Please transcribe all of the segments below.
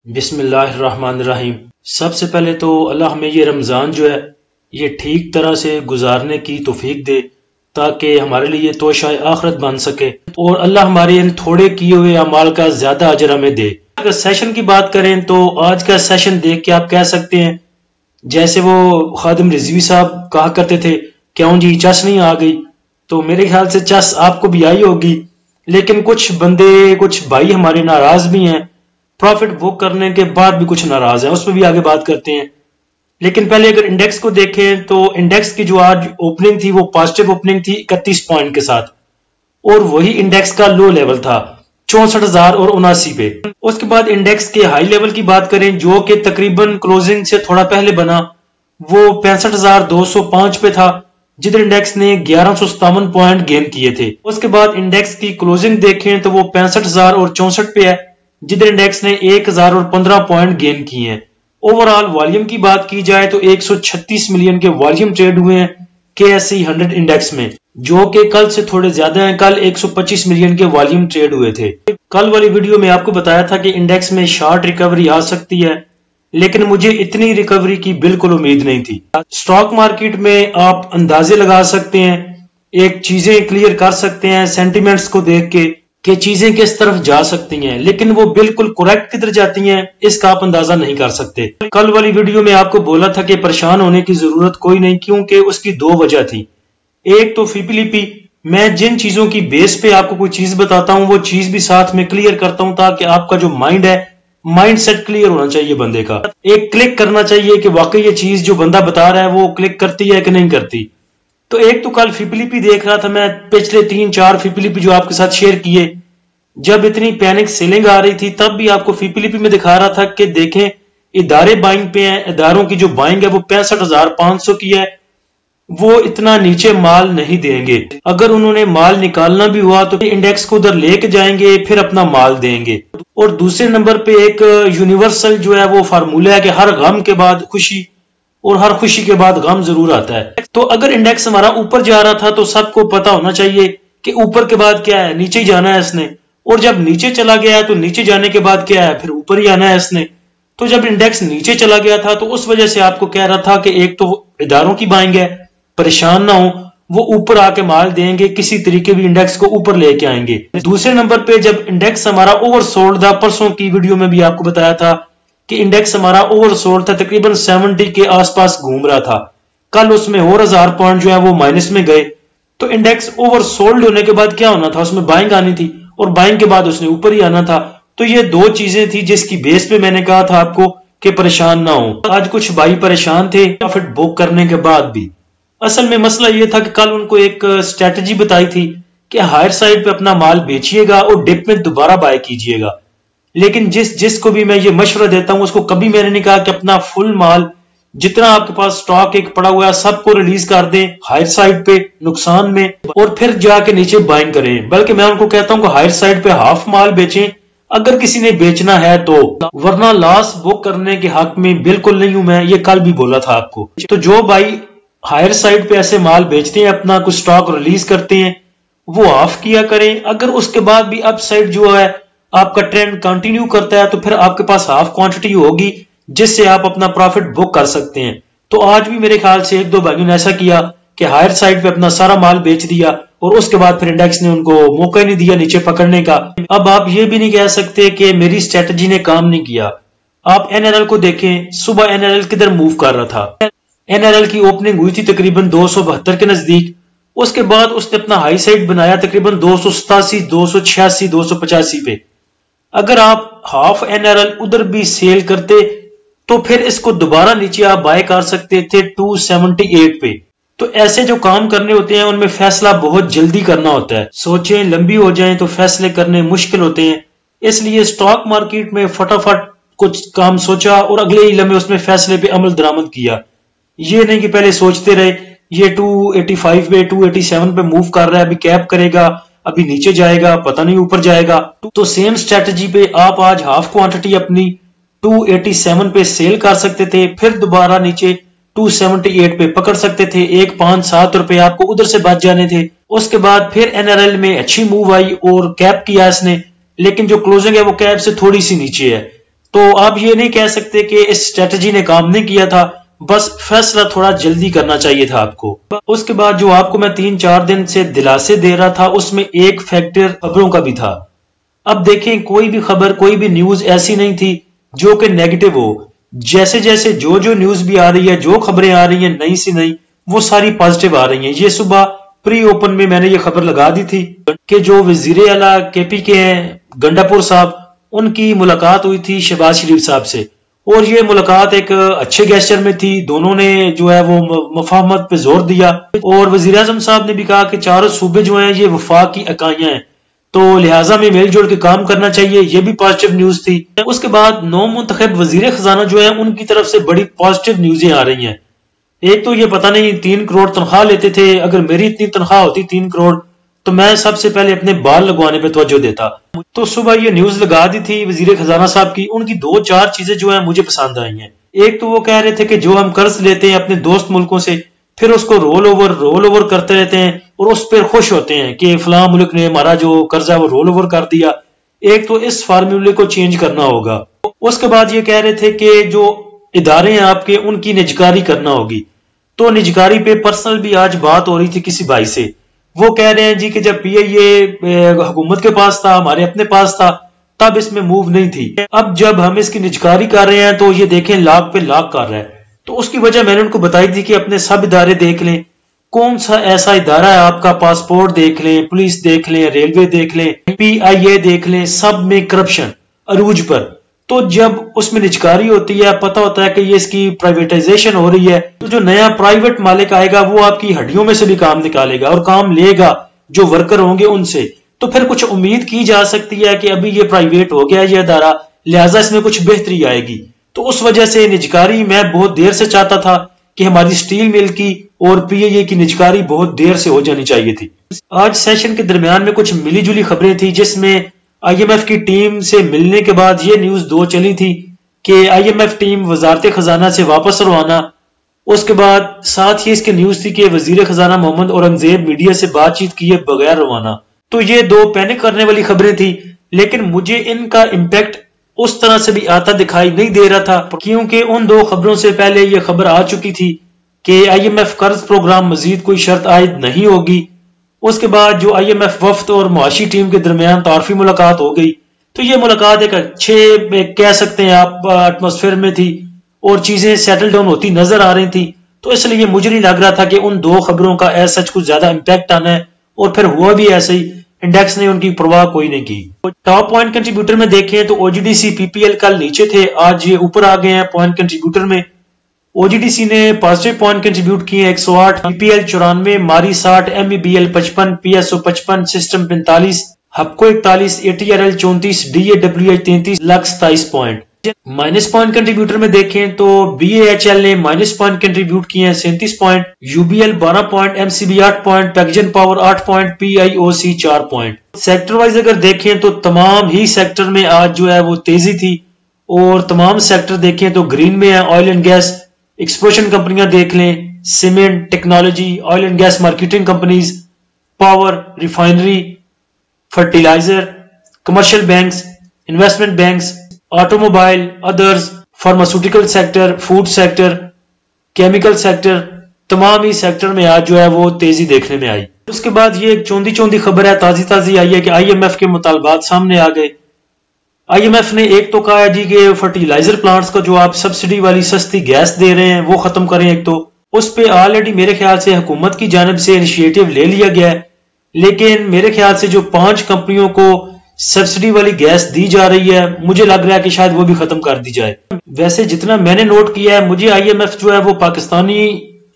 بسم اللہ الرحمن الرحیم۔ سب سے پہلے تو اللہ ہمیں یہ رمضان جو ہے یہ ٹھیک طرح سے گزارنے کی توفیق دے تاکہ ہمارے لیے توشہ آخرت بن سکے، اور اللہ ہمارے ان تھوڑے کیے ہوئے اعمال کا زیادہ اجر ہمیں دے۔ اگر سیشن کی بات کریں تو آج کا سیشن دیکھ کے آپ کہہ سکتے ہیں جیسے وہ خادم رضوی صاحب کہا کرتے تھے کیوں جی چس نہیں آ گئی، تو میرے خیال سے چس آپ کو بھی آئی ہوگی، لیکن کچھ بندے کچھ بھائی ہمارے ناراض بھی ہیں، پروفٹ بک کرنے کے بعد بھی کچھ ناراض ہیں، اس پہ بھی آگے بات کرتے ہیں۔ لیکن پہلے اگر انڈیکس کو دیکھیں تو انڈیکس کی جو آج اوپننگ تھی وہ پازیٹیو اوپننگ تھی 31 پوائنٹ کے ساتھ، اور وہی انڈیکس کا لو لیول تھا 64,079 پہ۔ اس کے بعد انڈیکس کے ہائی لیول کی بات کریں جو کہ تقریباً کلوزنگ سے تھوڑا پہلے بنا، وہ 65,205 پہ تھا، جدھر انڈیکس نے 1157 پوائنٹ گین کیے تھے۔ اس کے بعد انڈیکس کی کلوزنگ دیکھیں تو وہ 65,064 پہ ہے، جدھر انڈیکس نے 1,015 پوائنٹ گین کیے ہیں۔ اوورال والیوم کی بات کی جائے تو 136 ملین کے والیوم ٹریڈ ہوئے ہیں KSE 100 انڈیکس میں، جو کہ کل سے تھوڑے زیادہ ہیں، کل 125 ملین کے والیوم ٹریڈ ہوئے تھے۔ کل والی ویڈیو میں آپ کو بتایا تھا کہ انڈیکس میں شارٹ ریکوری آ سکتی ہے، لیکن مجھے اتنی ریکوری کی بالکل امید نہیں تھی۔ سٹاک مارکیٹ میں آپ اندازے لگا سکتے ہیں، ایک چیزیں کلیئر کر سکتے ہیں سینٹیمنٹس کو دیکھ کے کہ چیزیں کس طرف جا سکتی ہیں، لیکن وہ بالکل کریکٹ کدھر جاتی ہیں اس کا آپ اندازہ نہیں کر سکتے۔ کل والی ویڈیو میں آپ کو بولا تھا کہ پریشان ہونے کی ضرورت کوئی نہیں، کیونکہ اس کی دو وجہ تھی۔ ایک تو فیپلیپی، میں جن چیزوں کی بیس پہ آپ کو کوئی چیز بتاتا ہوں وہ چیز بھی ساتھ میں کلیئر کرتا ہوں تاکہ آپ کا جو مائنڈ ہے، مائنڈ سیٹ کلیئر ہونا چاہیے بندے کا، ایک کلک کرنا چاہیے کہ واقعی یہ چیز جو بندہ بتا رہا ہے وہ کلک کرتی ہے کہ نہیں کرتی۔ تو ایک تو کل فیپلیپی دیکھ رہا تھا میں، پچھلے 3-4 فیپلیپی جو آپ کے ساتھ شیئر کیے، جب اتنی پینک سیلنگ آ رہی تھی تب بھی آپ کو فیپلیپی میں دکھا رہا تھا کہ دیکھیں ادارے بائنگ پہ ہیں، اداروں کی جو بائنگ ہے وہ 65,500 کی ہے، وہ اتنا نیچے مال نہیں دیں گے۔ اگر انہوں نے مال نکالنا بھی ہوا تو انڈیکس کو ادھر لے کے جائیں گے، پھر اپنا مال دیں گے۔ اور دوسرے نمبر پہ ایک یونیورسل جو ہے وہ فارمولہ ہے کہ ہر غم کے بعد خوشی اور ہر خوشی کے بعد غم ضرور آتا ہے۔ تو اگر انڈیکس ہمارا اوپر جا رہا تھا تو سب کو پتا ہونا چاہیے کہ اوپر کے بعد کیا ہے، نیچے ہی جانا ہے اس نے، اور جب نیچے چلا گیا ہے تو نیچے جانے کے بعد کیا ہے، پھر اوپر ہی آنا ہے اس نے۔ تو جب انڈیکس نیچے چلا گیا تھا تو اس وجہ سے آپ کو کہہ رہا تھا کہ ایک تو اداروں کی بائنگ ہے، پریشان نہ ہو، وہ اوپر آ کے مال دیں گے، کسی طریقے بھی انڈیکس کو اوپر لے کے آئیں گے۔ دوسرے نمبر پہ جب انڈیکس ہمارا اوور سولڈ تھا، پرسوں کی ویڈیو میں بھی آپ کو بتایا تھا کہ انڈیکس ہمارا اوور سولڈ تھا، تقریباً 70 کے آس پاس گھوم رہا تھا، کل اس میں اور 1000 پوائنٹ جو ہے وہ مائنس میں گئے۔ تو انڈیکس اوور سولڈ ہونے کے بعد کیا ہونا تھا، اس میں بائنگ آنی تھی، اور بائنگ کے بعد اس نے اوپر ہی آنا تھا۔ تو یہ دو چیزیں تھی جس کی بیس پہ میں نے کہا تھا آپ کو کہ پریشان نہ ہو۔ آج کچھ بھائی پریشان تھے پروفٹ بک کرنے کے بعد بھی۔ اصل میں مسئلہ یہ تھا کہ کل ان کو ایک سٹریٹجی بتائی تھی کہ ہائر سائڈ پہ اپنا مال بیچیے گا اور ڈپ میں دوبارہ بائی کیجیے گا، لیکن جس کو بھی میں یہ مشورہ دیتا ہوں اس کو کبھی میں نے نہیں کہا کہ اپنا فل مال جتنا آپ کے پاس سٹاک ایک پڑا ہوا ہے سب کو ریلیز کر دیں ہائر سائڈ پہ نقصان میں، اور پھر جا کے نیچے بائنگ کریں، بلکہ میں ان کو کہتا ہوں کہ ہائر سائڈ پہ ہاف مال بیچیں اگر کسی نے بیچنا ہے تو، ورنہ لاس بک کرنے کے حق میں بالکل نہیں ہوں میں، یہ کل بھی بولا تھا آپ کو۔ تو جو بھائی ہائر سائڈ پہ ایسے مال بیچتے ہیں، اپنا کچھ سٹاک ریلیز کرتے ہیں، وہ آف کیا کریں۔ اگر اس کے بعد بھی اپ سائڈ جو ہے آپ کا ٹرینڈ کنٹینیو کرتا ہے تو پھر آپ کے پاس ہاف کوانٹٹی ہوگی جس سے آپ اپنا پروفٹ بک کر سکتے ہیں۔ تو آج بھی میرے خیال سے 1-2 بھائیوں نے ایسا کیا کہ ہائر سائڈ پہ اپنا سارا مال بیچ دیا، اور اس کے بعد پھر انڈیکس نے ان کو موقع نہیں دیا نیچے پکڑنے کا۔ اب آپ یہ بھی نہیں کہہ سکتے کہ میری سٹریٹجی نے کام نہیں کیا۔ آپ NRL کو دیکھیں، صبح NRL کدھر موو کر رہا تھا، NRL کی اوپننگ ہوئی تھی تقریباً 272 کے نزدیک، اس کے بعد اس نے اپنا ہائی سائڈ بنایا تقریباً 287 286 285 پہ۔ اگر آپ ہاف NRL ادھر بھی سیل کرتے تو پھر اس کو دوبارہ نیچے آپ بائی کر سکتے تھے 278 پہ۔ تو ایسے جو کام کرنے ہوتے ہیں ان میں فیصلہ بہت جلدی کرنا ہوتا ہے، سوچیں لمبی ہو جائیں تو فیصلے کرنے مشکل ہوتے ہیں، اس لیے سٹاک مارکیٹ میں فٹافٹ کچھ کام سوچا اور اگلے ہی لمحے اس میں فیصلے پہ عمل درآمد کیا۔ یہ نہیں کہ پہلے سوچتے رہے یہ 285 پہ 287 پہ موو کر رہا ہے، ابھی کیپ کرے گا، ابھی نیچے جائے گا، پتہ نہیں اوپر جائے گا۔ تو سیم سٹریٹجی پہ آپ آج ہاف کوانٹٹی اپنی 287 پہ سیل کر سکتے تھے، پھر دوبارہ نیچے 278 پہ پکڑ سکتے تھے، 1.5-7 روپے آپ کو ادھر سے بچ جانے تھے۔ اس کے بعد پھر NRL میں اچھی موو آئی اور کیپ کیا اس نے، لیکن جو کلوزنگ ہے وہ کیپ سے تھوڑی سی نیچے ہے، تو آپ یہ نہیں کہہ سکتے کہ اس اسٹریٹجی نے کام نہیں کیا تھا، بس فیصلہ تھوڑا جلدی کرنا چاہیے تھا آپ کو۔ اس کے بعد جو آپ کو میں 3-4 دن سے دلاسے دے رہا تھا، اس میں ایک فیکٹر خبروں کا بھی تھا۔ اب دیکھیں کوئی بھی خبر، کوئی بھی نیوز ایسی نہیں تھی جو کہ نیگیٹو ہو۔ جیسے جیسے جو نیوز بھی آ رہی ہے، جو خبریں آ رہی ہیں نئی سی نئی، وہ ساری پازیٹیو آ رہی ہیں۔ یہ صبح پری اوپن میں نے یہ خبر لگا دی تھی کہ جو وزیر اعلیٰ کے پی کے ہیں گنڈا پور صاحب، ان کی ملاقات ہوئی تھی شہباز شریف صاحب سے، اور یہ ملاقات ایک اچھے گیسچر میں تھی۔ دونوں نے جو ہے وہ مفاہمت پہ زور دیا، اور وزیر اعظم صاحب نے بھی کہا کہ چاروں صوبے جو ہیں یہ وفاق کی اکائیاں ہیں، تو لہٰذا میں مل جل کے کام کرنا چاہیے۔ یہ بھی پازیٹیو نیوز تھی۔ اس کے بعد نو منتخب وزیر خزانہ جو ہیں ان کی طرف سے بڑی پازیٹیو نیوزیں آ رہی ہیں۔ ایک تو یہ پتہ نہیں 3 کروڑ تنخواہ لیتے تھے، اگر میری اتنی تنخواہ ہوتی 3 کروڑ تو میں سب سے پہلے اپنے بال لگوانے پہ توجہ دیتا۔ تو صبح یہ نیوز لگا دی تھی وزیر خزانہ صاحب کی۔ ان کی 2-4 چیزیں جو ہیں مجھے پسند آئی ہیں۔ ایک تو وہ کہہ رہے تھے کہ جو ہم قرض لیتے ہیں اپنے دوست ملکوں سے، پھر اس کو رول اوور کرتے رہتے ہیں اور اس پر خوش ہوتے ہیں کہ فلاں ملک نے ہمارا جو قرض ہے وہ رول اوور کر دیا۔ ایک تو اس فارمولے کو چینج کرنا ہوگا۔ اس کے بعد یہ کہہ رہے تھے کہ جو ادارے ہیں آپ کے، ان کی نجکاری کرنا ہوگی۔ تو نجکاری پہ پرسنل بھی آج بات ہو رہی تھی کسی بھائی سے، وہ کہہ رہے ہیں جی کہ جب پی آئی اے حکومت کے پاس تھا، ہمارے اپنے پاس تھا، تب اس میں موو نہیں تھی۔ اب جب ہم اس کی نجکاری کر رہے ہیں تو یہ دیکھیں لاکھ پہ لاکھ کر رہا ہے۔ تو اس کی وجہ میں نے ان کو بتائی تھی کہ اپنے سب ادارے دیکھ لیں، کون سا ایسا ادارہ ہے آپ کا، پاسپورٹ دیکھ لیں، پولیس دیکھ لیں، ریلوے دیکھ لیں، پی آئی اے دیکھ لیں، سب میں کرپشن عروج پر۔ تو جب اس میں نجکاری ہوتی ہے، پتہ ہوتا ہے کہ یہ اس کی پرائیویٹائزیشن ہو رہی ہے، تو جو نیا پرائیویٹ مالک آئے گا وہ آپ کی ہڈیوں میں سے بھی کام نکالے گا اور کام لے گا جو ورکر ہوں گے ان سے۔ تو پھر کچھ امید کی جا سکتی ہے کہ ابھی یہ پرائیویٹ ہو گیا یہ ادارہ، لہٰذا اس میں کچھ بہتری آئے گی۔ تو اس وجہ سے نجکاری میں بہت دیر سے چاہتا تھا کہ ہماری سٹیل مل کی اور پی اے کی نجکاری بہت دیر سے ہو جانی چاہیے تھی۔ آج سیشن کے درمیان میں کچھ ملی جلی خبریں تھی، جس میں آئی ایم ایف کی ٹیم سے ملنے کے بعد یہ نیوز 2 چلی تھی کہ آئی ایم ایف ٹیم وزارت خزانہ سے واپس روانہ۔ اس کے بعد ساتھ ہی اس کی نیوز تھی کہ وزیر خزانہ محمد اورنگزیب میڈیا سے بات چیت کیے بغیر روانہ۔ تو یہ 2 پینک کرنے والی خبریں تھی، لیکن مجھے ان کا امپیکٹ اس طرح سے بھی آتا دکھائی نہیں دے رہا تھا، کیونکہ ان 2 خبروں سے پہلے یہ خبر آ چکی تھی کہ آئی ایم ایف قرض پروگرام مزید کوئی شرط عائد نہیں ہوگی۔ اس کے بعد جو آئی ایم ایف وفد اور معاشی ٹیم کے درمیان تعارفی ملاقات ہو گئی، تو یہ ملاقات ایک اچھے کہہ سکتے ہیں آپ ایٹماسفیئر میں تھی اور چیزیں سیٹل ڈاؤن ہوتی نظر آ رہی تھی۔ تو اس لیے مجھے نہیں لگ رہا تھا کہ ان 2 خبروں کا ایسا کچھ زیادہ امپیکٹ آنا ہے، اور پھر ہوا بھی ایسے ہی، انڈیکس نے ان کی پرواہ کوئی نہیں کی۔ ٹاپ پوائنٹ کنٹریبیوٹر میں دیکھیں تو او جی ڈی سی پی پی ایل کل نیچے تھے، آج یہ اوپر آ گئے ہیں پوائنٹ کنٹریبیوٹر میں۔ او جی ڈی سی نے پازیٹیو پوائنٹ کنٹریبیوٹ کیے 108، پی P L 94، Mari 60، M E B L 55، P S O 55، system 45، Hubco 41، A T R L 34، D A W H 33، luck 27 point. Minus point contributor میں دیکھیں تو B A H L نے minus point contribute کیے ہیں 37 point, U B L 12 point, M C B 8 point, Pakgen power 8 point, P I O C 4 point. Sector wise اگر دیکھیں تو تمام ہی سیکٹر میں آج جو ہے وہ تیزی تھی، اور تمام سیکٹر دیکھیں تو گرین میں ہے۔ آئل اینڈ گیس ایکسپلوشن کمپنیاں دیکھ لیں، cement, technology, oil and gas marketing companies, power, refinery, fertilizer, commercial banks, investment banks, automobile, others, pharmaceutical sector, food sector, chemical sector, تمام ہی سیکٹر میں آج جو ہے وہ تیزی دیکھنے میں آئی۔ اس کے بعد یہ ایک چوندی خبر ہے، تازی آئی ہے کہ آئی ایم ایف کے مطالبات سامنے آ گئے۔ آئی ایم ایف نے ایک تو کہا ہے جی کہ فرٹیلائزر پلانٹس کو جو آپ سبسڈی والی سستی گیس دے رہے ہیں وہ ختم کریں، ایک تو اس پہ آلریڈی میرے خیال سے حکومت کی جانب سے انیشیٹو لے لیا گیا ہے، لیکن میرے خیال سے جو 5 کمپنیوں کو سبسڈی والی گیس دی جا رہی ہے، مجھے لگ رہا ہے کہ شاید وہ بھی ختم کر دی جائے۔ ویسے جتنا میں نے نوٹ کیا ہے، مجھے آئی ایم ایف جو ہے وہ پاکستانی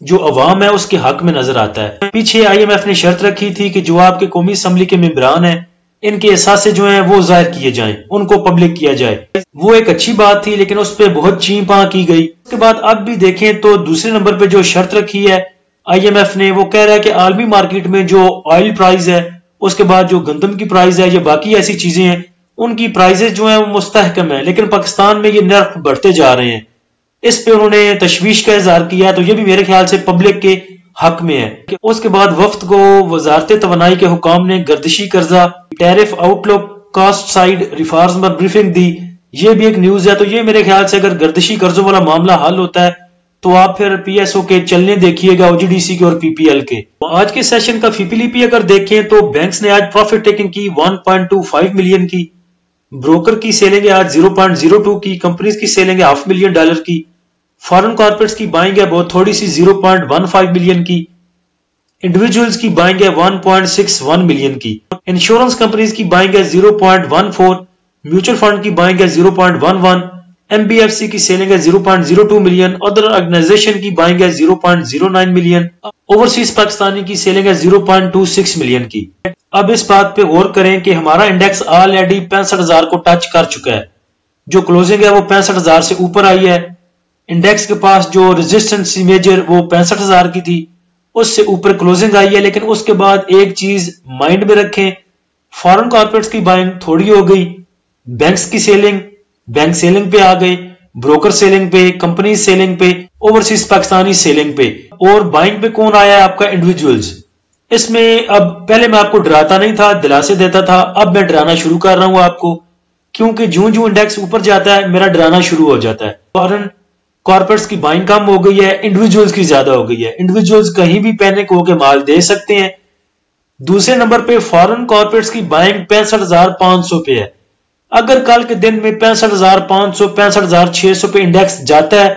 جو عوام ہے اس کے حق میں نظر آتا ہے۔ پیچھے آئی ایم ایف نے شرط رکھی تھی کہ جو آپ کے قومی اسمبلی کے ممبران ہیں، ان کے احساسے جو ہیں وہ ظاہر کیے جائیں، ان کو پبلک کیا جائے۔ وہ ایک اچھی بات تھی، لیکن اس پہ بہت چین پاں کی گئی۔ اس کے بعد اب بھی دیکھیں تو دوسرے نمبر پہ جو شرط رکھی ہے آئی ایم ایف نے، وہ کہہ رہا ہے کہ عالمی مارکیٹ میں جو آئل پرائز ہے، اس کے بعد جو گندم کی پرائز ہے یا باقی ایسی چیزیں ہیں، ان کی پرائزز جو ہیں وہ مستحکم ہیں، لیکن پاکستان میں یہ نرخ بڑھتے جا رہے ہیں۔ اس پہ انہوں نے تشویش کا اظہار کیا، تو یہ بھی میرے خیال سے پبلک کے حق میں ہے۔ اس کے بعد وفد کو وزارت توانائی کے حکام نے گردشی قرضہ، ٹیرف آؤٹ لک، کاسٹ سائیڈ ریفارمز پر بریفنگ دی، یہ بھی ایک نیوز ہے. تو یہ میرے خیال سے اگر گردشی قرضوں والا معاملہ حل ہوتا ہے تو آپ پھر پی ایس او کے چلنے دیکھیے گا, او جی ڈی سی کے اور پی پی ایل کے. آج کے سیشن کا فیپیلیپی اگر دیکھیں تو بینکس نے آج پروفٹ ٹیکنگ کی 1.25 ملین کی, بروکر کی سیلنگ ہے آج 0.02 کی, کمپنیز کی سیلنگ ہے $500 ملین کی, فارن کارپوریٹس کی بائنگ ہے بہت تھوڑی سی 0.15 ملین کی, انڈیویجولز کی بائنگ ہے 1.61 ملین کی, انشورنس کمپنیز کی بائنگ ہے 0.14, میوچل فنڈ کی بائنگ ہے 0.11, ایم بی ایف سی کی سیلنگ ہے 0.02 ملین, ادر آرگنائزیشن کی بائنگ ہے 0.09 ملین, اوورسیز پاکستانی کی سیلنگ ہے 0.26 ملین کی. اب اس بات پہ غور کریں کہ ہمارا انڈیکس آلریڈی 65,000 کو ٹچ کر چکا ہے, جو کلوزنگ ہے وہ 65,000 سے اوپر آئی ہے. انڈیکس کے پاس جو ریزسٹنس میجر وہ 65,000 کی تھی, اس سے اوپر کلوزنگ آئی ہے. لیکن اس کے بعد ایک چیز مائنڈ میں رکھیں, فارن کارپوریٹس کی بائنگ تھوڑی ہو گئی, بینکس کی سیلنگ, بینک سیلنگ پہ آ گئی, بروکر سیلنگ پہ, کمپنی سیلنگ پہ, اوورسیز پاکستانی سیلنگ پہ, اور بائنگ پہ کون آیا ہے آپ کا انڈیویجولز. اس میں اب پہلے میں آپ کو ڈراتا نہیں تھا, دلاسے دیتا تھا, اب میں ڈرانا شروع کر رہا ہوں آپ کو, کیونکہ جوں جوں انڈیکس اوپر جاتا ہے میرا ڈرانا شروع ہو جاتا ہے. فارن کارپوریٹس کی بائنگ کم ہو گئی ہے, انڈیویجولز کی زیادہ ہو گئی ہے. انڈیویجولز کہیں بھی پینک ہو کے مال دے سکتے ہیں. دوسرے نمبر پہ فارن کارپوریٹس کی بائنگ 65,500 پہ ہے. اگر کل کے دن میں 65,500 65,600 پہ انڈیکس جاتا ہے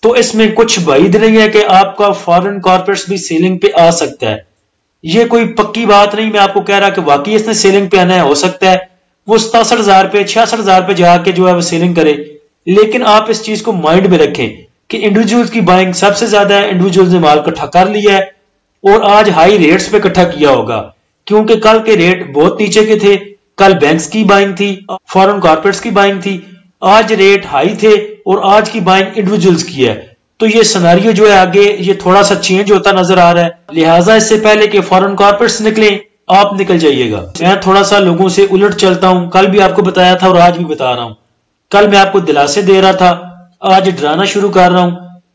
تو اس میں کچھ بعید نہیں ہے کہ آپ کا فارن کارپوریٹس بھی سیلنگ پہ آ سکتا ہے. یہ کوئی پکی بات نہیں, میں آپ کو کہہ رہا کہ واقعی اس نے سیلنگ پہ آنا ہے, ہو سکتا ہے وہ 67,000 پہ 66,000 پہ جا کے جو ہے وہ سیلنگ کرے. لیکن آپ اس چیز کو مائنڈ میں رکھیں کہ انڈیویجولز کی بائنگ سب سے زیادہ ہے, انڈیویجولز نے مال اکٹھا کر لیا ہے اور آج ہائی ریٹس پہ اکٹھا کیا ہوگا, کیونکہ کل کے ریٹ بہت نیچے کے تھے. کل بینکس کی بائنگ تھی, فارن کارپوریٹس کی بائنگ تھی, آج ریٹ ہائی تھے اور آج کی بائنگ انڈیویجولز کی ہے. تو یہ سناریو جو ہے آگے یہ تھوڑا سا چینج ہوتا نظر آ رہا ہے. لہٰذا اس سے پہلے کہ فارن کارپوریٹس نکلیں آپ نکل جائیے گا. میں تھوڑا سا لوگوں سے الٹ چلتا ہوں, کل بھی آپ کو بتایا تھا اور آج بھی بتا رہا ہوں. کل میں آپ کو دلاسے دے رہا تھا, آج ڈرانا شروع کر رہا ہوں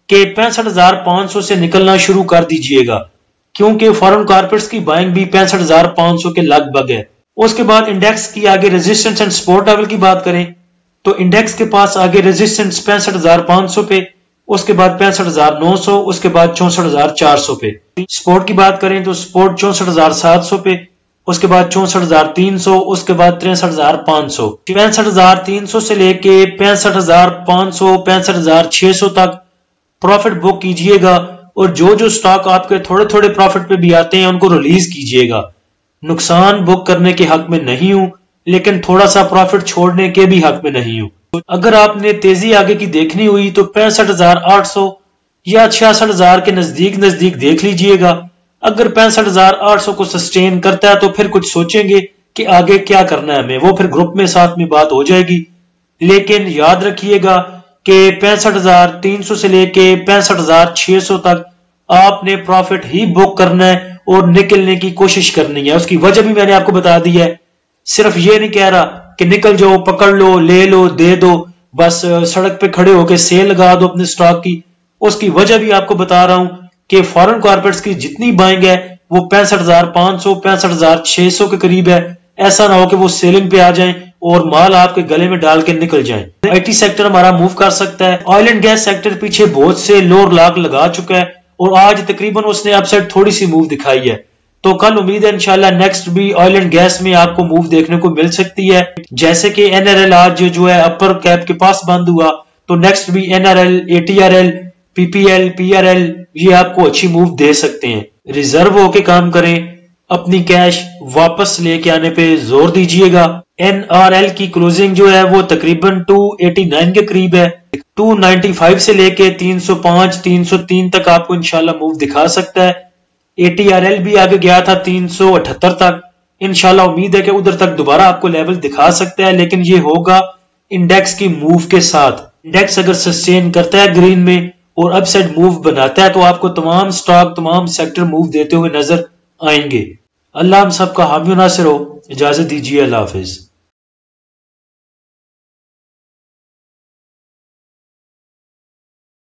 کہ 65,500 سے نکلنا شروع کر دیجئے گا, کیونکہ فارن کارپوریٹس کی بائنگ بھی 65,500 کے لگ بھگ ہے. اس کے بعد انڈیکس کی آگے ریزسٹنس اینڈ سپورٹ لیول کی بات کریں تو انڈیکس کے پاس آگے ریزسٹنس 65,500 پہ, اس کے بعد 65,900, اس کے بعد 64,400 پہ. سپورٹ کی بات کریں تو سپورٹ 64,700 پہ, اس کے بعد 64,300, اس کے بعد 63,500. 65,300 سے لے کے 65,500 65,600 تک پروفٹ بک کیجئے گا, اور جو سٹاک آپ کے تھوڑے تھوڑے پروفٹ پہ بھی آتے ہیں ان کو ریلیز کیجئے گا. نقصان بک کرنے کے حق میں نہیں ہوں, لیکن تھوڑا سا پروفٹ چھوڑنے کے بھی حق میں نہیں ہوں. اگر آپ نے تیزی آگے کی دیکھنی ہوئی تو 65,800 یا 66,000 کے نزدیک دیکھ لیجئے گا. اگر 65,800 کو سسٹین کرتا ہے تو پھر کچھ سوچیں گے کہ آگے کیا کرنا ہے ہمیں, وہ پھر گروپ میں ساتھ میں بات ہو جائے گی. لیکن یاد رکھیے گا کہ 65,300 سے لے کے 65,600 تک آپ نے پروفٹ ہی بک کرنا ہے اور نکلنے کی کوشش کرنی ہے. اس کی وجہ بھی میں نے آپ کو بتا دی ہے. صرف یہ نہیں کہہ رہا کہ نکل جاؤ, پکڑ لو, لے لو, دے دو, بس سڑک پہ کھڑے ہو کے سیل لگا دو اپنے سٹاک کی. اس کی وجہ بھی آپ کو بتا رہا ہوں کہ فارن کارپوریٹس کی جتنی بائنگ ہے وہ 65,500 65,600 کے قریب ہے. ایسا نہ ہو کہ وہ سیلنگ پہ آ جائیں اور مال آپ کے گلے میں ڈال کے نکل جائیں. آئی ٹی سیکٹر ہمارا موو کر سکتا ہے. آئل اینڈ گیس سیکٹر پیچھے بہت سے لور لاک لگا چکا ہے اور آج تقریباً اس نے اپ سائڈ تھوڑی سی موو دکھائی ہے. تو کل امید ہے انشاءاللہ نیکسٹ بھی آئل اینڈ گیس میں آپ کو موو دیکھنے کو مل سکتی ہے. جیسے کہ این آر ایل آج جو ہے اپر کیپ کے پاس بند ہوا, تو نیکسٹ بھی N R L, A T R L, P P L, P R L یہ آپ کو اچھی موو دے سکتے ہیں. ریزرو ہو کے کام کریں, اپنی کیش واپس لے کے آنے پہ زور دیجئے گا. این آر ایل کی کلوزنگ جو ہے وہ تقریباً 289 کے قریب ہے. 295 سے لے کے 305 303 تک آپ کو انشاءاللہ موو دکھا سکتا ہے. اے ٹی آر ایل بھی آگے گیا تھا 378 تک. انشاءاللہ امید ہے کہ ادھر تک دوبارہ آپ کو لیول دکھا سکتا ہے, لیکن یہ ہوگا انڈیکس کی موو کے ساتھ. انڈیکس اگر سسٹین کرتا ہے گرین میں اور اپ سائڈ موو بناتا ہے تو آپ کو تمام سٹاک تمام سیکٹر موو دیتے ہوئے نظر آئیں گے. اللہ ہم سب کا حامی و ناصر ہو. اجازت دیجیے, اللہ حافظ.